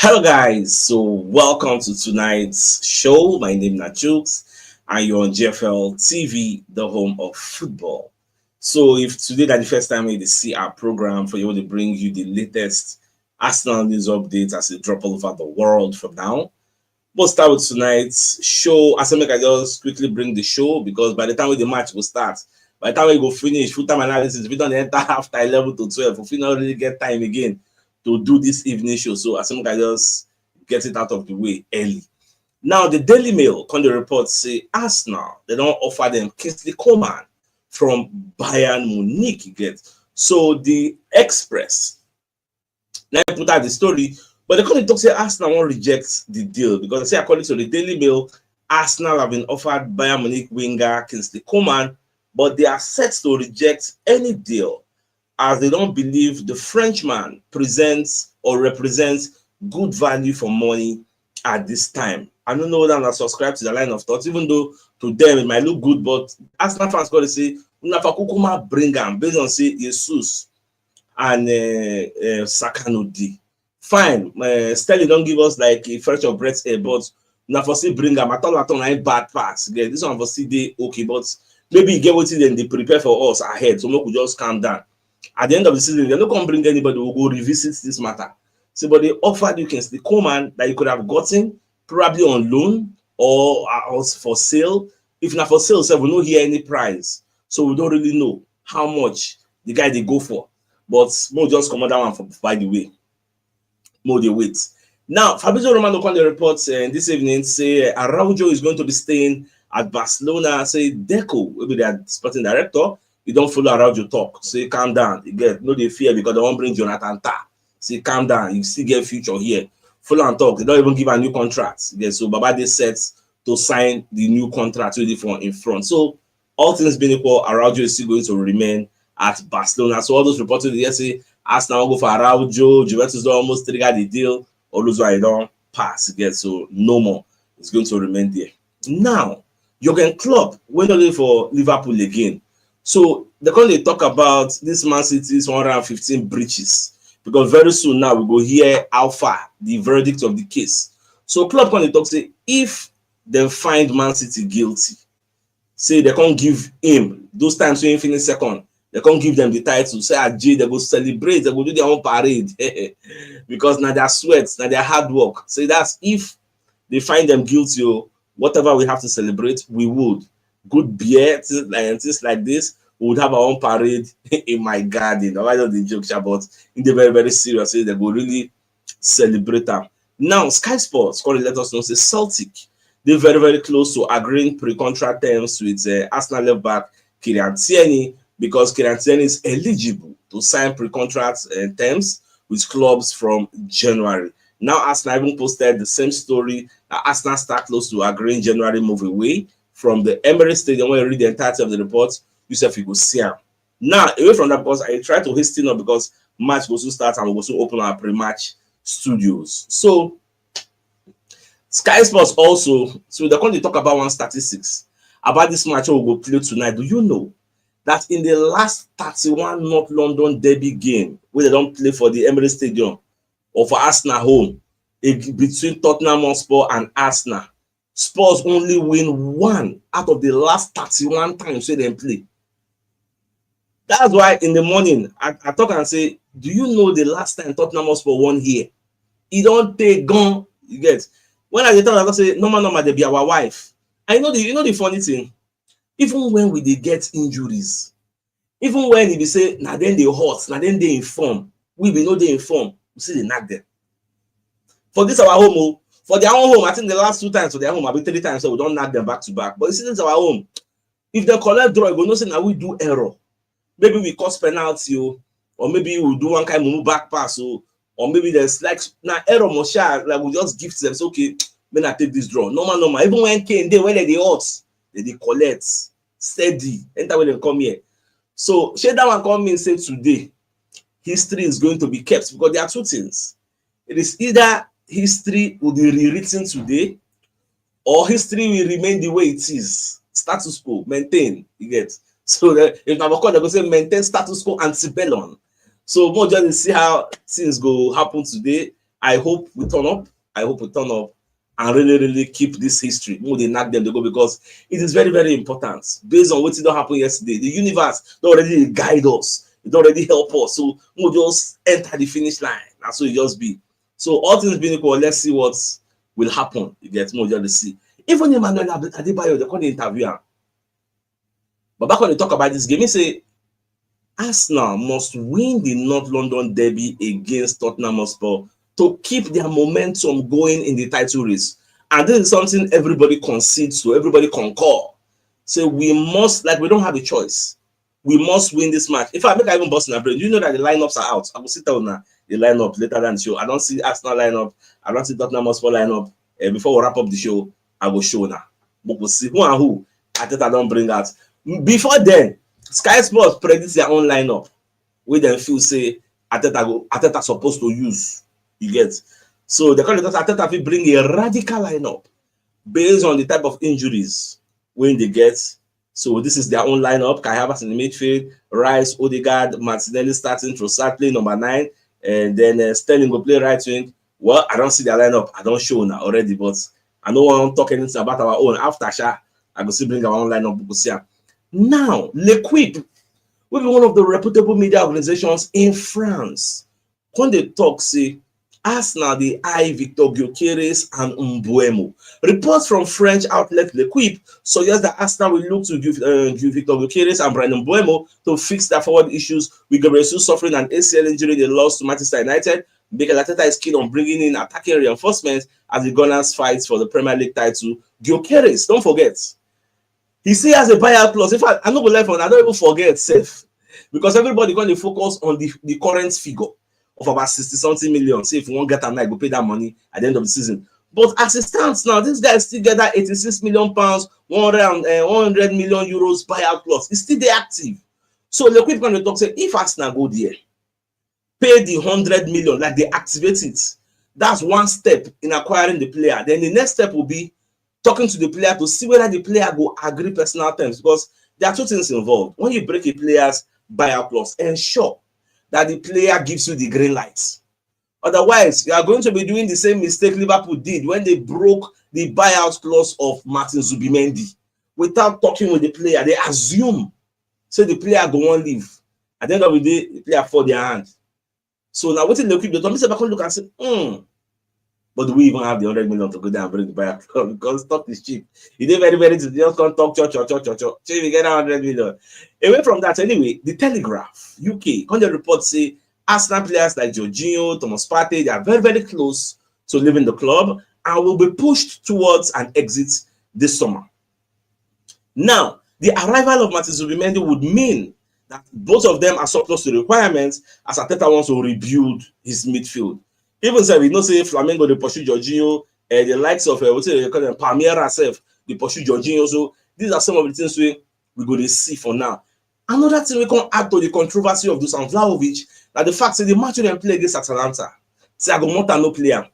Hello guys, so welcome to tonight's show. My name is CHUKS and you're on GFL TV, the home of football. So if today that the first time you see our program for you to bring you the latest Arsenal news updates as they drop all over the world from now. We'll start with tonight's show. As I make I just quickly bring the show because by the time the match will start, by the time we go finish full time analysis, we don't enter after 11 to 12. We not really get time again to do this evening show. So as I just get it out of the way early. Now the Daily Mail on the report say Arsenal they don't offer them Kingsley Coman from Bayern Munich. You get so the Express now put out the story, but the current talk say Arsenal won't reject the deal because they say according to the Daily Mail, Arsenal have been offered Bayern Munich winger Kingsley Coman, but they are set to reject any deal as they don't believe the Frenchman presents or represents good value for money at this time. I don't know whether I'm not subscribed to the line of thought, even though to them it might look good, but Arsenal fans got to say, Unafakukuma bring him based on say Jesus and Sakanodi. Fine, Sterling don't give us like a fresh of breath here, but now for say bring him. I thought like bad pass. Yeah, this one for see they okay, but maybe get what then they prepare for us ahead, so we could just calm down. At the end of the season, they're not going to bring anybody who will go revisit this matter. So, but they offered you Kingsley Coman that you could have gotten probably on loan or for sale. If not for sale, so we don't hear any price. So we don't really know how much the guy they go for. But more just come on that one for, by the way. More they wait. Now, Fabrizio Romano on the reports this evening say Araujo is going to be staying at Barcelona. Say Deco will be their sporting director. You don't follow Araujo talk. Say calm down. You get no they fear because they won't bring Jonathan Tah. Say calm down. You still get future here. Follow and talk. They don't even give a new contract. Yeah, so Baba they set to sign the new contract ready for in front. So all things being equal, Araujo is still going to remain at Barcelona. So all those reported yesterday, Arsenal go for Araujo, Juventus don't almost trigger the deal. All those why don't pass again. So no more. It's going to remain there. Now, Jurgen Klopp went only for Liverpool again. So they're going to talk about this Man City's 115 breaches because very soon now we go hear how far the verdict of the case. So Klopp going to talk say if they find Man City guilty, say they can't give him those times when he finish second, they can't give them the title. Say Ajay, they go celebrate, they go do their own parade because now their sweat, now their hard work. So that's if they find them guilty or whatever we have to celebrate, we would. Good beer, things like this. We would have our own parade in my garden. I don't the joke, but in the very, very serious, they will really celebrate them. Now, Sky Sports currently let us know say Celtic, they're very, very close to agreeing pre-contract terms with Arsenal left back Kieran Tierney because Kieran Tierney is eligible to sign pre-contract terms with clubs from January. Now, Arsenal even posted the same story that Arsenal start close to agreeing January move away from the Emirates Stadium. When you read the entirety of the report, you go see him. Now, away from that, because I try to hasten up because match goes to start and we go to open our pre-match studios. So, Sky Sports also, so they're going to talk about one statistics about this match we will play tonight. Do you know that in the last 31 North London Derby game, where they don't play for the Emirates Stadium or for Arsenal home, between Tottenham Hotspur and Arsenal, Spurs only win one out of the last 31 times they play. That's why in the morning, I talk and say, do you know the last time Tottenham Hotspur won here? It don't take gone, you get. When I tell them, I say, normal, they be our wife. I know the funny thing, even when we they get injuries, even when they say, now then they hot, now then they inform, we know they inform, we see they knock them. For this our home, for their own home, I think the last 2 times for their home, I'll be 3 times, so we don't knock them back to back. But you see, this our home. If they collect draw, we know say now we do error. Maybe we cause penalty, or maybe we'll do one kind of move back pass, or maybe there's like now error Mosha, like we just give to them. So okay, when I take this draw, normal. Even when Kane they when they hot, they collect steady. Enter when they come here. So share that one come in say today, history is going to be kept because there are 2 things. It is either history will be rewritten today, or history will remain the way it is. Status quo, maintain. You get. So if Nabokov, they go say maintain status quo antebellum. So more just see how things go happen today I hope we turn up. I hope we turn up and really, really keep this history. More they knock them, they go, because it is very, very important. Based on what did not happen yesterday, the universe don't already guide us, it don't already help us. So we'll just enter the finish line. That's what it just be. So all things being equal, let's see what will happen. You get more just to see. Even Emmanuel Adebayo, they call the interviewer. But back when they talk about this game, he say Arsenal must win the North London derby against Tottenham Hotspur to keep their momentum going in the title race. And this is something everybody concedes to, everybody concur. So we must, like, we don't have a choice. We must win this match. If I make I even bust in a brain, you know that the lineups are out. I will sit down now, the lineup later than the show. I don't see Arsenal lineup. I don't see Tottenham Hotspur lineup. Before we wrap up the show, I will show now. But we'll see who and who I think I don't bring out. Before then, Sky Sports predicts their own lineup. We then feel say Ateta supposed to use. You get. So they call it Ateta will bring a radical lineup based on the type of injuries when they get. So this is their own lineup. Kai Havertz in the midfield, Rice, Odegaard, Martinelli starting, Trossard playing number 9, and then Sterling will play right wing. Well, I don't see their lineup. I don't show now already, but I don't want to talk anything about our own. After Sha, I will still bring our own lineup. Now, L'Equipe will be one of the reputable media organizations in France. When they talk, say, Arsenal, the eye Victor Gyökeres and Mbeumo. Reports from French outlet L'Equipe suggest that Arsenal will look to give Victor Gyökeres and Brandon Mbeumo to fix their forward issues, with Gabriel Jesus suffering an ACL injury they lost to Manchester United. Mikel Arteta is keen on bringing in attacking reinforcements as the Gunners fight for the Premier League title. Gyökeres, don't forget, he still has a buyout clause. In fact, I'm not going to lie, I don't even forget safe, because everybody going to focus on the current figure of about 60-something million. Say if you won't get a night, go pay that money at the end of the season. But as it stands now, this guy still get that 86 million pounds, 100 million euros buyout clause. It's still there active. So the quick going to talk say if Arsenal go there, pay the 100 million, like they activate it. That's one step in acquiring the player. Then the next step will be talking to the player to see whether the player will agree personal terms, because there are two things involved. When you break a player's buyout clause, ensure that the player gives you the green light. Otherwise, you are going to be doing the same mistake Liverpool did when they broke the buyout clause of Martin Zubimendi. Without talking with the player, they assume, say the player go on leave. At the end of the day, the player fall their hand. So now, what in the equip, the Tommy say back look and say, but do we even have the 100 million to go down and bring the buyout clause? Because stock is cheap. It is very, very cheap. Just can't talk, church. So we get 100 million. Away from that, anyway, the Telegraph, UK, when the report say Arsenal players like Jorginho, Thomas Partey, they are very, very close to leaving the club and will be pushed towards an exit this summer. Now, the arrival of Martin Zubimendi would mean that both of them are surplus to requirements, as Arteta wants to rebuild his midfield. Even say we know say Flamengo they pursue Jorginho, the likes of what say they call them Palmeiras self, they pursue Jorginho. So these are some of the things we go to see for now. Another thing we can add to the controversy of Dusan Vlahovic, that the fact that the match they play against Atalanta, Thiago Motta no player.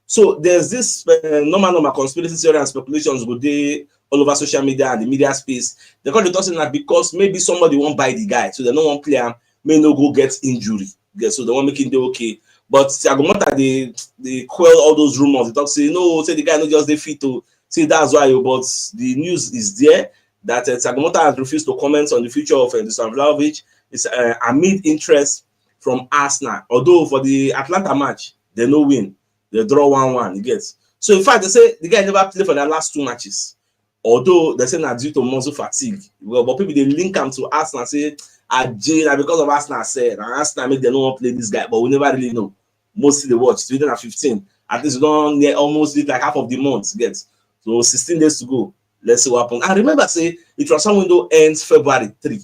So there's this normal conspiracy theory and speculations go there all over social media and the media space. They call the talking that because maybe somebody won't buy the guy, so they don't want player may no go get injury. Yeah, so they want making them okay. But Thiago Motta they quell all those rumors. They talk say no, say the guy not just they fit to say that's why. But the news is there that Thiago Motta has refused to comment on the future of Dusan Vlahovic. It's amid interest from Arsenal. Although for the Atlanta match they no win, they draw 1-1. You get. So in fact they say the guy never played for their last 2 matches. Although they say that due to muscle fatigue, well, but people they link them to Arsenal say Jane because of Arsenal said and Arsenal make them not play this guy, but we never really know. Mostly they watch 2015. At least we don't near almost like half of the month. Get so 16 days to go. Let's see what happens. And remember, say the transfer window ends February 3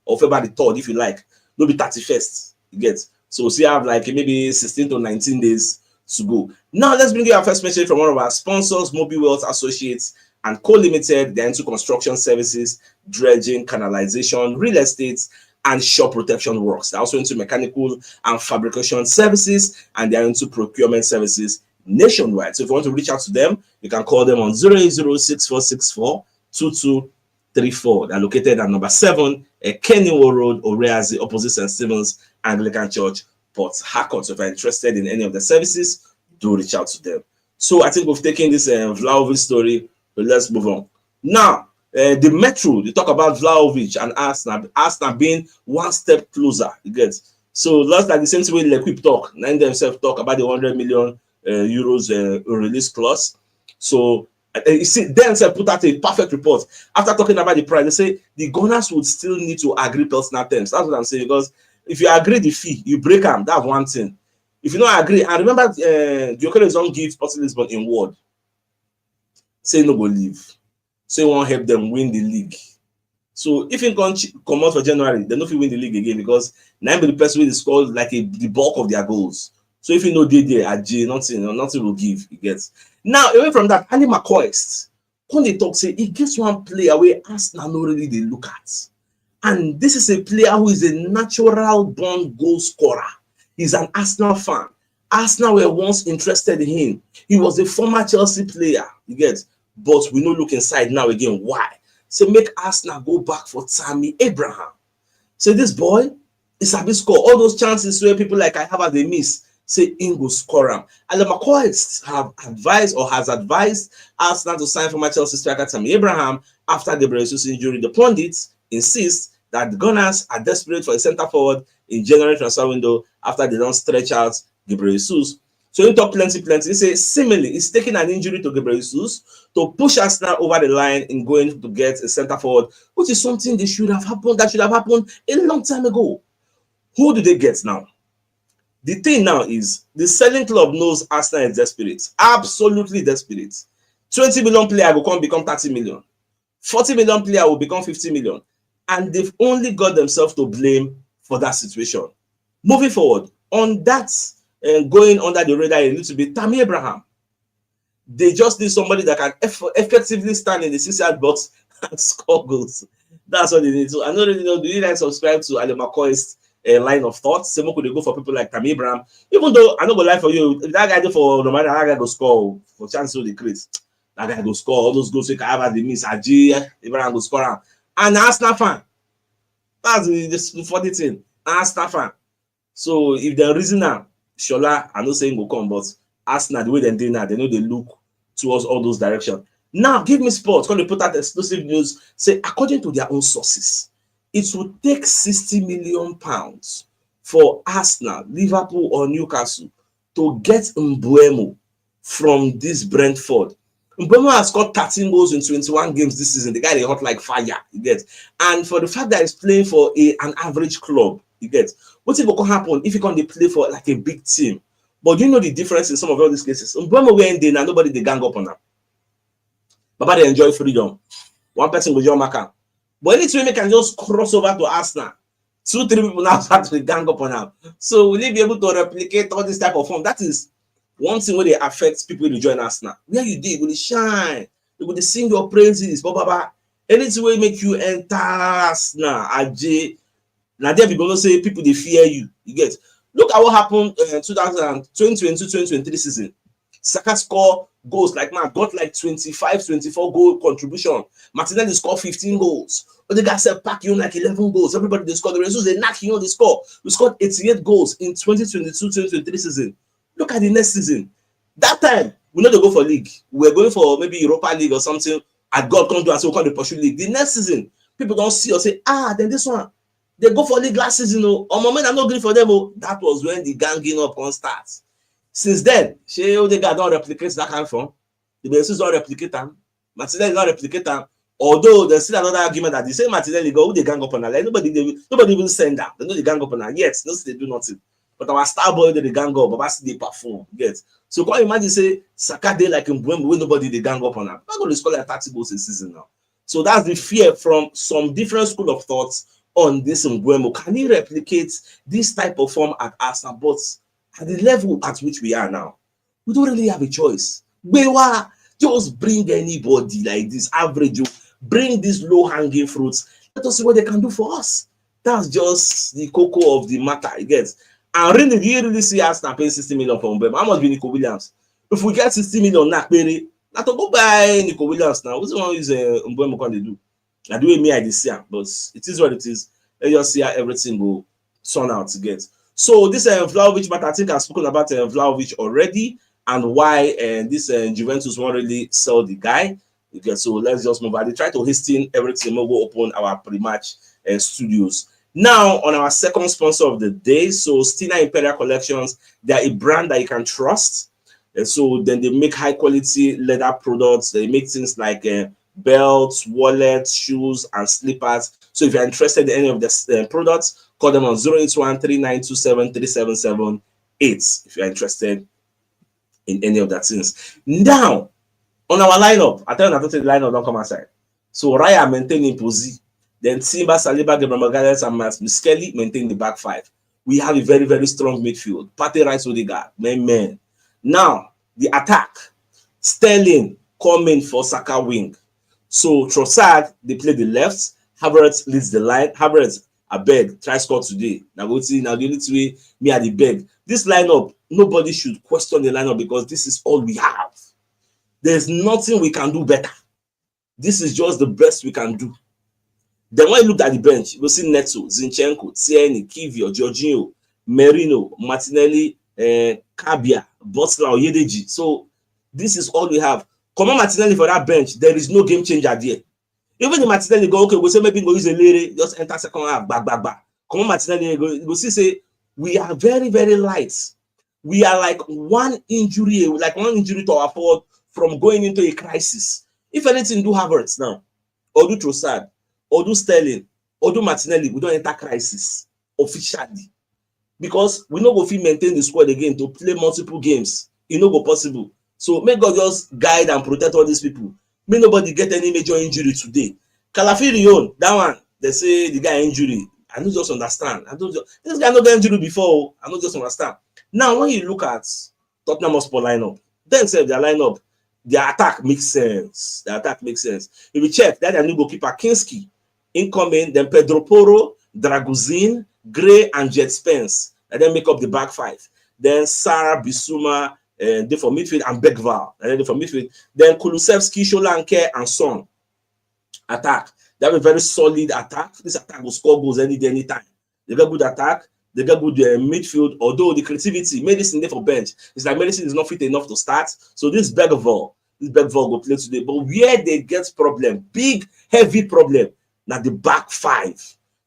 or February 3rd, if you like. No be 31st. You get so you have like maybe 16 to 19 days to go. Now let's bring you our first message from one of our sponsors, Mobile Wealth Associates and Co Limited. They're into construction services, dredging, canalization, real estate, and shop protection works. They're also into mechanical and fabrication services, and they're into procurement services nationwide. So if you want to reach out to them, you can call them on 08064642234. They're located at number 7 Kennywood Road, Oreazi, opposite St. Stephen's Anglican Church, But Harcourt, if you're interested in any of the services, do reach out to them. So I think we've taken this Vlahovic story, but let's move on. Now, the Metro, they talk about Vlahovic and Arsenal being one step closer. You get. So last like the same way L'Equipe talk, nine themselves talk about the 100 million euros release clause. So you see, then put out a perfect report after talking about the price. They say the Gunners would still need to agree personal terms. That's what I'm saying, because if you agree the fee, you break them. That's one thing. If you don't agree, and remember, the Okeres don't give Sporting Lisbon in word. Say no go leave. Say won't help them win the league. So if you come out for January, they don't win the league again, because now the person will score like the bulk of their goals. So if you know they at J, nothing will give. He gets. Now away from that, Ali McCoist, when they talk, say he gets one player where Arsenal not really they look at. And this is a player who is a natural born goal scorer. He's an Arsenal fan. Arsenal were once interested in him. He was a former Chelsea player. You get, but we no look inside now again. Why? So make Arsenal go back for Tammy Abraham. So this boy is a bit score. All those chances where people like I have as they miss, say Ingo score him. And the McCoy has advised Arsenal to sign former Chelsea striker Tammy Abraham after the Jesus injury. The pundits insist that the Gunners are desperate for a centre forward in January transfer window after they don't stretch out Gabriel Jesus. So he talk plenty. He says similarly, he's taking an injury to Gabriel Jesus to push Arsenal over the line in going to get a centre forward, which is something that should have happened a long time ago. Who do they get now? The thing now is the selling club knows Arsenal is desperate, absolutely desperate. 20 million player will become 30 million. 40 million player will become 50 million. And they've only got themselves to blame for that situation. Moving forward, on that going under the radar, it needs to be Tammy Abraham. They just need somebody that can effectively stand in the 6-yard box and score goals. That's what they need. So I don't really know. Do you guys subscribe to Ali McCoy's line of thought? Same could they go for people like Tammy Abraham? Even though I don't go lie for you, if that guy do for no matter that guy go score for chance to decrease. That guy go score all those goals we can have at the miss. Abraham go score. And Arsenal fan. That's the funny thing. Arsenal fan. So if the reason now, Shola, I'm not saying go come, but Arsenal, the way they now, they know they look towards all those directions. Now, give me sports. When they put out exclusive news, say according to their own sources, it would take 60 million pounds for Arsenal, Liverpool, or Newcastle to get Mbeumo from this Brentford. Mbeumo has scored 13 goals in 21 games this season. The guy they hot like fire, you get. And for the fact that he's playing for an average club, you get. What is going to happen if he can play for like a big team? But you know the difference in some of all these cases. Mbeumo were in there and nobody they gang up on them. Baba they enjoy freedom. One person will join Maka. But anytime we can just cross over to Arsenal, 2-3 people now start to gang up on them. So will they be able to replicate all this type of form? That is one thing where they affect people to join Arsenal. Where you did, will they shine? They will sing your praises. Baba. Anything will make you enter Arsenal. Ajay. Now there people say people they fear you. You get. Look at what happened in 2022-2023 season. Saka score goals like man got like 25-24 goal contribution. Martinelli scored 15 goals. Odegaard said pack you like 11 goals. Everybody they scored. The results they knock you on the score. We scored 88 goals in 2022-2023 season. Look at the next season. That time we not to go for league. We're going for maybe Europa League or something. And God come to us, we'll call the pursue league. The next season, people don't see us say, then this one. They go for league last season. Or moment I'm not good for them. That was when the ganging up on starts. Since then, Odegaard don't replicate that kind of form. The Bensus don't replicate them. Martinelli don't replicate them. Although there's still another argument that the same Martinelli go, who they gang up on that. Like, nobody even send them. They know they gang up on that. Yes, no, they do nothing. But our star boy, they gang up, but they perform. Yes. So can you imagine say Saka day like Mbeumo when nobody they gang up on them? Not going to score like 30 goals a season now. So that's the fear from some different school of thoughts on this Mbeumo. Can he replicate this type of form at Arsenal? But at the level at which we are now, we don't really have a choice. Bewa, just bring anybody like this average, bring these low-hanging fruits. Let us see what they can do for us. That's just the cocoa of the matter, you get. And really, do you really see Arsenal paying 60 million for Mbeumo? How much be Nico Williams? If we get 60 million now, not to go buy Nico Williams now. What's the one who's Mbeumo going to do? I do it me, I see, but it is what it is. Let's just see how everything will turn out to get. So this Vlahovic matter, I think I've spoken about Vlahovic already, and why this Juventus won't really sell the guy. Okay, so let's just move on. They try to hasten everything. We'll go open our pre-match studios. Now, on our second sponsor of the day, so Stina Imperial Collections, they are a brand that you can trust. And so then they make high quality leather products. They make things like belts, wallets, shoes, and slippers. So if you're interested in any of the products, call them on 08139273778 if you're interested in any of that things. Now, on our lineup, I tell you, I don't think the lineup don't come outside. So Raya maintaining Posi. Then Simba, Saliba, Gabriel Magalhaes, and Miskeli maintain the back five. We have a very, very strong midfield. Partey, Rice, Odegaard, men. Now, the attack. Sterling coming for Saka wing. So Trossard, they play the left. Havertz leads the line. Havertz, I beg, try score today. Now go see, now the only way me at the beg. This lineup, nobody should question the lineup because this is all we have. There's nothing we can do better. This is just the best we can do. Then when you look at the bench, you will see Neto, Zinchenko, Tierney, Kivio, Jorginho, Merino, Martinelli, Kabia, Butler, Oyedeji. So this is all we have. Come on, Martinelli for that bench. There is no game changer there. Even the Martinelli go, okay, we'll say maybe go use a lady, just enter second half, back. Come on, Martinelli go, we'll see, say, we are very, very light. We are like one injury to our forward from going into a crisis. If anything, do Havertz now, or do Trossard, or do Sterling, or do Martinelli, we don't enter crisis officially. Because we no go fit maintain the squad again to play multiple games. It no go possible. So may God just guide and protect all these people. May nobody get any major injury today. Calafiri, that one, they say the guy injury. I don't just understand. This guy no get injury before. I don't just understand. Now, when you look at Tottenham Hotspur lineup, then say their lineup, their attack makes sense. If you check, that their new goalkeeper Kinski, incoming, then Pedro Porro, Draguzin, Gray, and Jet Spence, and then make up the back five. Then Sarah Bissouma, they for midfield, and Begval, and then they for midfield. Then Kulusevski, Solanke, and Son. Attack. They have a very solid attack. This attack will score goals any day, anytime. They got good attack. They got good midfield. Although the creativity, medicine there for bench. It's like medicine is not fit enough to start. So this Begval will play today. But where they get problem, big, heavy problem, now the back five.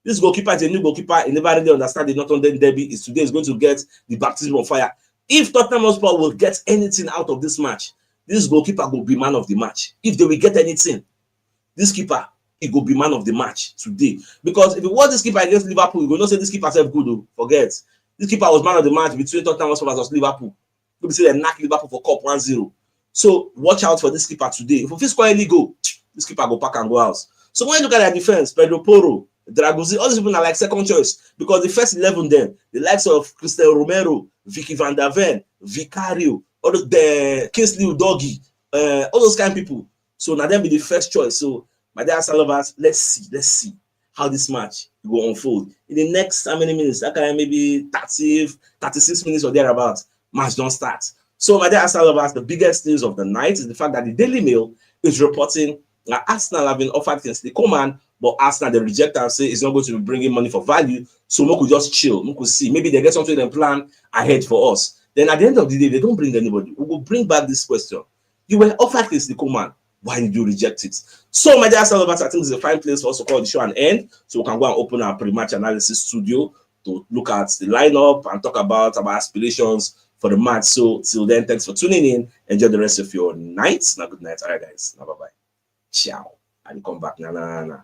This goalkeeper is a new goalkeeper. He never really understand the Northern Derby. Is today is going to get the baptism of fire. If Tottenham Hotspur will get anything out of this match, this goalkeeper will be man of the match. If they will get anything, this keeper, he will be man of the match today. Because if you watch this keeper against Liverpool, you will not say this keeper self good. Though. Forget. This keeper was man of the match between Tottenham Hotspur versus Liverpool. You say they knock Liverpool for cup 1-0. So watch out for this keeper today. If you score any goal, this keeper go pack and go out. So when you look at their defense, Pedro Porro, Draguzzi, all these people are like second choice because the first 11 then, the likes of Cristiano Romero, Vicky Van der Ven, Vicario, all the Kingsley Udogie, all those kind of people. So now them be the first choice. So my dear Salovas, let's see how this match will unfold. In the next how many minutes? That kind of maybe 36 minutes or thereabouts, match don't start. So my dear Salovas, the biggest news of the night is the fact that the Daily Mail is reporting that Arsenal have been offered Kingsley Coman, but Arsenal they reject and say it's not going to be bringing money for value. So we could just chill. We could see maybe they get something and plan ahead for us. Then at the end of the day, they don't bring anybody. We will bring back this question. You were offered Kingsley Coman. Why did you reject it? So, my dear Salovas, I think it's a fine place for us to call the show an end. So we can go and open our pre-match analysis studio to look at the lineup and talk about our aspirations for the match. So till then, thanks for tuning in. Enjoy the rest of your night. Now, good night. All right, guys. Now, bye-bye. Ciao. And come back. Na.